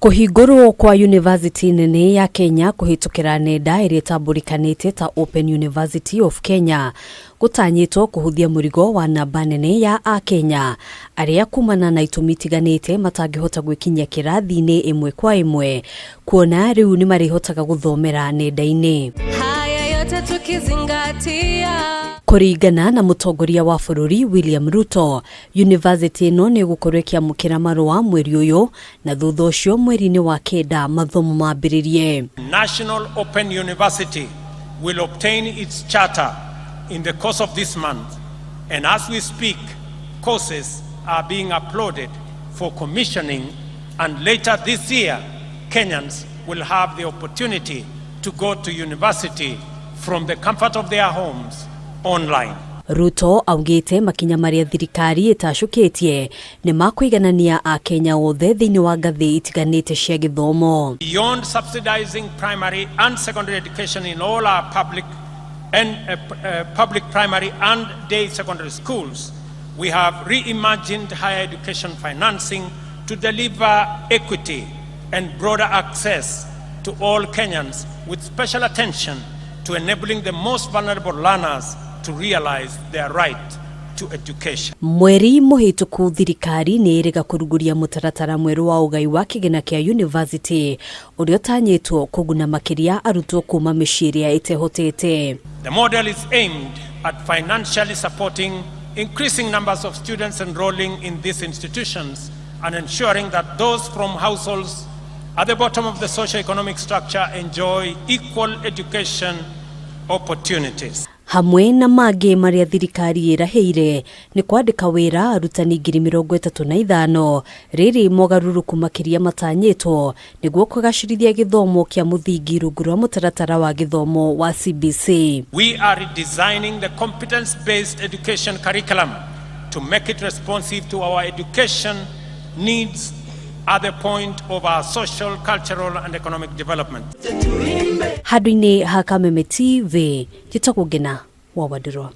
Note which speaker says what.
Speaker 1: Kuhingurwo kwa University nene ya Kenya kuhitukira nenda iria itambulikanite ta Open University of Kenya gutanyitwo kuhuthia murigo wa namba nene ya AKENYA aria kumana na itumi itiganite matangihota gwikinyia kirathi-ini imwe kwa imwe kuona riu ni marihotaga guthomera nenda-ini. Haya yote tukizingatia kuringana na mutongoria wa bururi William RUTO, university ino ni gukorwo ikiamukira marua mweri uyu na thutha ucio mweri-ini wa kenda mathomo mambiririe.
Speaker 2: National Open University will obtain its charter in the course of this month, and as we speak, courses are being uploaded for commissioning, and later this year Kenyans will have the opportunity to go to university from the comfort of their homes online.
Speaker 1: RUTO augite makinya maria thirikari itashukitie ni makuiganania AKENYA othe thiini wa ngathi itiganite cia githomo.
Speaker 2: Beyond subsidizing primary and secondary education in all our public primary and day secondary schools, we have reimagined higher education financing to deliver equity and broader access to all Kenyans, with special attention to enabling the most vulnerable learners to realize their right to education.
Speaker 1: Mweri muhituku thirikari ni iriga kuruguria mutaratara mweru wa ugai wa kigina kia university uria utanyitwo kuguna makiria arutwo kuma mishiria itehotete.
Speaker 2: The model is aimed at financially supporting increasing numbers of students enrolling in these institutions and ensuring that those from households at the bottom of the socio-economic structure enjoy equal education opportunities.
Speaker 1: Hamwe na magi maria thirikari iraheire ni kwandika wira arutani 35,000 riri mogaruruku makiria matanyitwo niguo kugacirithia githomo kia muthingi rungu rwa mutaratara wa githomo wa CBC.
Speaker 2: We are redesigning the competence-based education curriculum to make it responsive to our education needs at the point of our social, cultural and economic development.
Speaker 1: Hadwini hakameme TV jitokugena wa Wadiro.